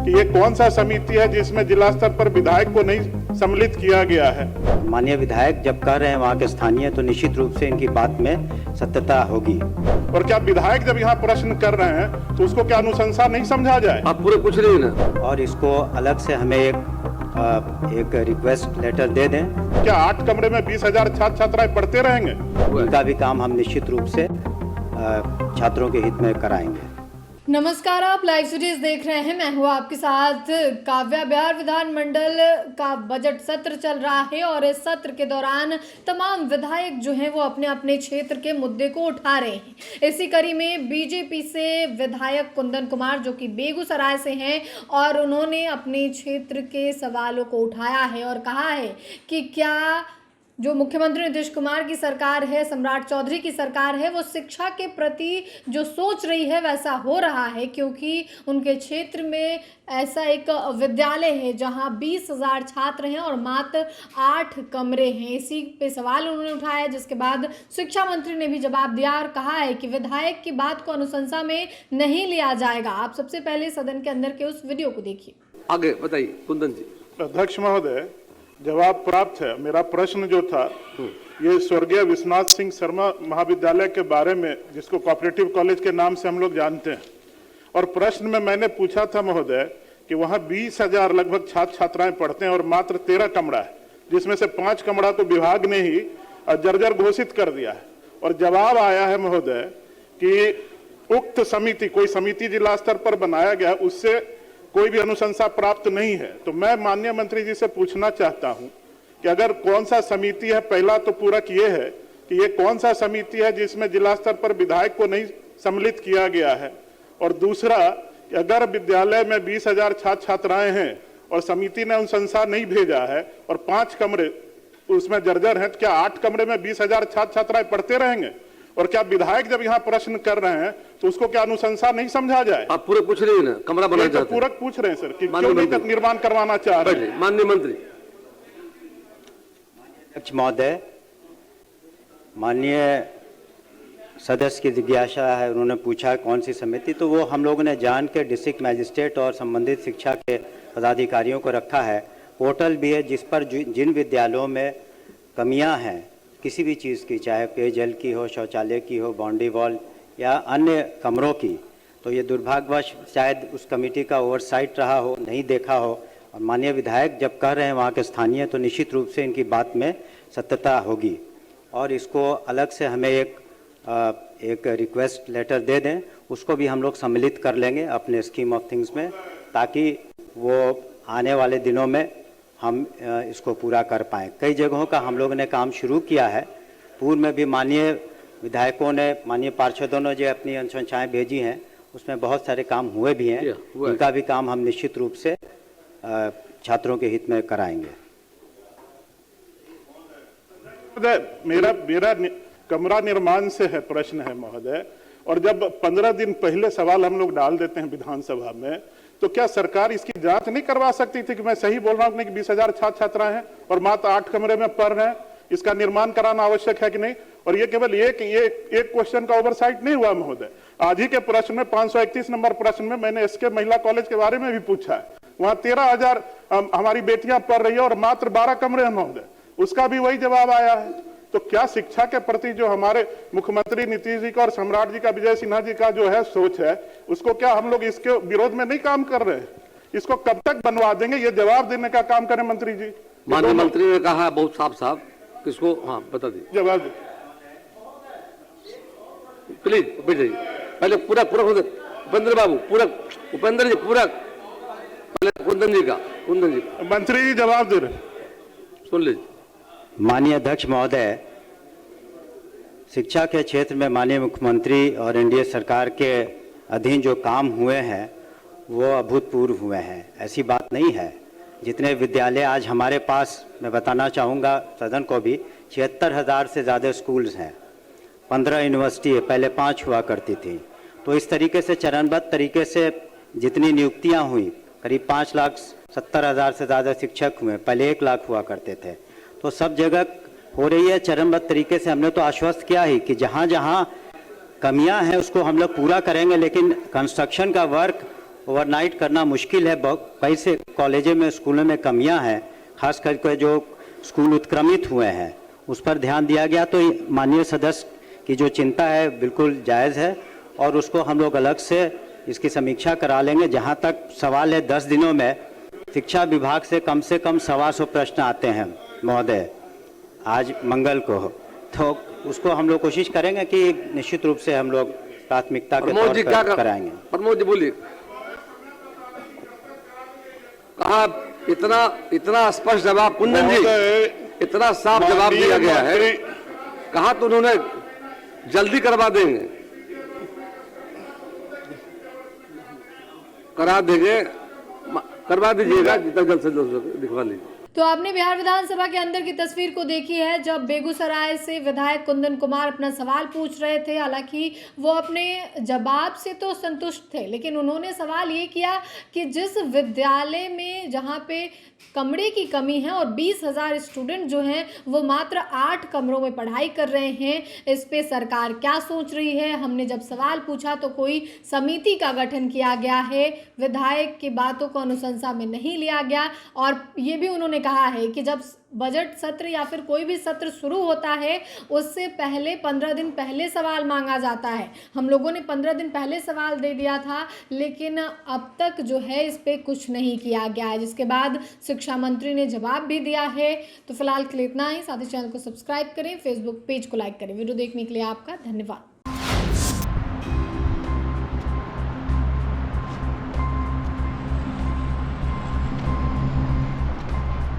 कि ये कौन सा समिति है जिसमें जिला स्तर पर विधायक को नहीं सम्मिलित किया गया है। माननीय विधायक जब कह रहे हैं वहाँ के स्थानीय, तो निश्चित रूप से इनकी बात में सत्यता होगी। और क्या विधायक जब यहाँ प्रश्न कर रहे हैं तो उसको क्या अनुशंसा नहीं समझा जाए? आप पूरे पूछ रहे हैं ना। और इसको अलग से हमें एक रिक्वेस्ट लेटर दे दें। क्या 8 कमरे में 20,000 छात्र छात्राएं पढ़ते रहेंगे? इनका भी काम हम निश्चित रूप से छात्रों के हित में कराएंगे। नमस्कार, आप लाइव सीरीज देख रहे हैं। मैं हूँ आपके साथ काव्या। बिहार विधानमंडल का बजट सत्र चल रहा है और इस सत्र के दौरान तमाम विधायक जो हैं वो अपने अपने क्षेत्र के मुद्दे को उठा रहे हैं। इसी कड़ी में बीजेपी से विधायक कुंदन कुमार जो कि बेगूसराय से हैं और उन्होंने अपने क्षेत्र के सवालों को उठाया है और कहा है कि क्या जो मुख्यमंत्री नीतीश कुमार की सरकार है, सम्राट चौधरी की सरकार है, वो शिक्षा के प्रति जो सोच रही है वैसा हो रहा है, क्योंकि उनके क्षेत्र में ऐसा एक विद्यालय है जहां 20,000 छात्र हैं और मात्र 8 कमरे हैं। इसी पे सवाल उन्होंने उठाया, जिसके बाद शिक्षा मंत्री ने भी जवाब दिया और कहा है कि विधायक की बात को अनुशंसा में नहीं लिया जाएगा। आप सबसे पहले सदन के अंदर के उस वीडियो को देखिए। आगे बताइए कुंदन जी। अध्यक्ष महोदय, जवाब प्राप्त है। मेरा प्रश्न जो था ये स्वर्गीय विश्वनाथ सिंह शर्मा महाविद्यालय के बारे में, जिसको कोऑपरेटिव कॉलेज के नाम से हम लोग जानते हैं। और प्रश्न में मैंने पूछा था महोदय कि वहाँ 20,000 लगभग छात्र छात्राएं पढ़ते हैं और मात्र 13 कमरा है, जिसमें से 5 कमरा तो विभाग ने ही जर्जर घोषित कर दिया है। और जवाब आया है महोदय कि उक्त समिति, कोई समिति जिला स्तर पर बनाया गया, उससे कोई भी अनुशंसा प्राप्त नहीं है। तो मैं माननीय मंत्री जी से पूछना चाहता हूं कि अगर कौन सा समिति है, पहला तो पूरक ये है कि ये कौन सा समिति है जिसमें जिला स्तर पर विधायक को नहीं सम्मिलित किया गया है, और दूसरा कि अगर विद्यालय में 20,000 छात्र छात्राएं हैं और समिति ने अनुशंसा नहीं भेजा है और 5 कमरे उसमें जर्जर हैं, तो क्या 8 कमरे में 20,000 छात्र छात्राएं पढ़ते रहेंगे? और क्या विधायक जब यहाँ प्रश्न कर रहे हैं तो उसको क्या अनुशंसा नहीं समझा जाए? आप पूरे पूछ रहे हैं ना, कमरा बनाना चाहते हैं। पूरक पूछ रहे हैं सर कि क्यों नहीं तक निर्माण करवाना चाह रहे हैं? माननीय मंत्री। अध्यक्ष महोदय, माननीय सदस्य की जिज्ञासा है, उन्होंने पूछा कौन सी समिति, तो वो हम लोगों ने जान के डिस्ट्रिक्ट मैजिस्ट्रेट और संबंधित शिक्षा के पदाधिकारियों को रखा है। पोर्टल भी है जिस पर जिन विद्यालयों में कमियां हैं किसी भी चीज़ की, चाहे पेयजल की हो, शौचालय की हो, बाउंड्री वॉल या अन्य कमरों की, तो ये दुर्भाग्यवश शायद उस कमेटी का ओवरसाइट रहा हो, नहीं देखा हो। और माननीय विधायक जब कह रहे हैं वहाँ के स्थानीय, तो निश्चित रूप से इनकी बात में सत्यता होगी। और इसको अलग से हमें एक रिक्वेस्ट लेटर दे दें, उसको भी हम लोग सम्मिलित कर लेंगे अपने स्कीम ऑफ थिंग्स में, ताकि वो आने वाले दिनों में हम इसको पूरा कर पाएँ। कई जगहों का हम लोगों ने काम शुरू किया है। पूर्व में भी माननीय विधायकों ने, माननीय पार्षदों ने जो अपनी अनुशंसाएं भेजी हैं, उसमें बहुत सारे काम हुए भी हैं। इनका भी काम हम निश्चित रूप से छात्रों के हित में कराएंगे। मेरा कमरा निर्माण से है प्रश्न है महोदय, और जब 15 दिन पहले सवाल हम लोग डाल देते हैं विधानसभा में, तो क्या सरकार इसकी जांच नहीं करवा सकती थी कि मैं सही बोल रहा हूं कि 20,000 छात्र छात्राएं हैं और मात्र 8 कमरे में पढ़ रहे हैं, इसका निर्माण कराना आवश्यक है कि नहीं? और ये केवल एक क्वेश्चन का ओवरसाइट नहीं हुआ महोदय। आज ही के प्रश्न में 531 नंबर प्रश्न में मैंने एसके महिला कॉलेज के बारे में भी पूछा है। वहां 13,000 हमारी बेटियां पढ़ रही है और मात्र 12 कमरे हैं महोदय, उसका भी वही जवाब आया है। तो क्या शिक्षा के प्रति जो हमारे मुख्यमंत्री नीतीश जी का और सम्राट जी का, विजय सिन्हा जी का जो है सोच है, उसको क्या हम लोग इसके विरोध में नहीं काम कर रहे हैं? इसको कब तक बनवा देंगे, ये जवाब देने का काम करें मंत्री जी। माननीय मंत्री ने कहा बहुत साफ किसको, हाँ बता दीजिए, जवाब दे प्लीज। बैठ जाइए पहले। पूरक उपेंद्र बाबू, पूरक उपेंद्र जी, पूरक पहले कुंदन जी का। मंत्री जी जवाब दे रहे, सुन लीजिए। माननीय अध्यक्ष महोदय, शिक्षा के क्षेत्र में माननीय मुख्यमंत्री और एनडीए सरकार के अधीन जो काम हुए हैं वो अभूतपूर्व हुए हैं, ऐसी बात नहीं है। जितने विद्यालय आज हमारे पास, मैं बताना चाहूँगा सदन को भी, 76,000 से ज़्यादा स्कूल्स हैं, 15 यूनिवर्सिटी है, पहले 5 हुआ करती थी। तो इस तरीके से चरणबद्ध तरीके से जितनी नियुक्तियाँ हुई, करीब 5,70,000 से ज़्यादा शिक्षक हुए, पहले 1 लाख हुआ करते थे। तो सब जगह हो रही है चरणबद्ध तरीके से। हमने तो आश्वस्त किया ही कि जहाँ जहाँ कमियां हैं उसको हम लोग पूरा करेंगे, लेकिन कंस्ट्रक्शन का वर्क ओवरनाइट करना मुश्किल है। कई से कॉलेजों में, स्कूलों में कमियां हैं, खास करके जो स्कूल उत्क्रमित हुए हैं उस पर ध्यान दिया गया। तो माननीय सदस्य की जो चिंता है बिल्कुल जायज़ है और उसको हम लोग अलग से इसकी समीक्षा करा लेंगे। जहां तक सवाल है 10 दिनों में शिक्षा विभाग से कम 125 प्रश्न आते हैं महोदय, आज मंगल को, तो उसको हम लोग कोशिश करेंगे कि निश्चित रूप से हम लोग प्राथमिकता के प्रमोद जी तौर क्या पर कराएंगे। प्रमोद जी बोलिए, कहा इतना स्पष्ट जवाब, कुंदन जी इतना साफ जवाब दिया गया है, कहा तो उन्होंने जल्दी करवा देंगे, करा देंगे, करवा दीजिएगा जितना जल्द से जल्द दिखवा लीजिए। तो आपने बिहार विधानसभा के अंदर की तस्वीर को देखी है, जब बेगूसराय से विधायक कुंदन कुमार अपना सवाल पूछ रहे थे। हालांकि वो अपने जवाब से तो संतुष्ट थे, लेकिन उन्होंने सवाल ये किया कि जिस विद्यालय में जहां पे कमरे की कमी है और 20,000 स्टूडेंट जो हैं वो मात्र 8 कमरों में पढ़ाई कर रहे हैं, इस पे सरकार क्या सोच रही है। हमने जब सवाल पूछा तो कोई समिति का गठन किया गया है, विधायक की बातों को अनुशंसा में नहीं लिया गया। और ये भी उन्होंने कहा है कि जब बजट सत्र या फिर कोई भी सत्र शुरू होता है उससे पहले 15 दिन पहले सवाल मांगा जाता है। हम लोगों ने 15 दिन पहले सवाल दे दिया था, लेकिन अब तक जो है इस पे कुछ नहीं किया गया है, जिसके बाद शिक्षा मंत्री ने जवाब भी दिया है। तो फिलहाल के लिए इतना ही। साथ ही चैनल को सब्सक्राइब करें, फेसबुक पेज को लाइक करें। वीडियो देखने के लिए आपका धन्यवाद।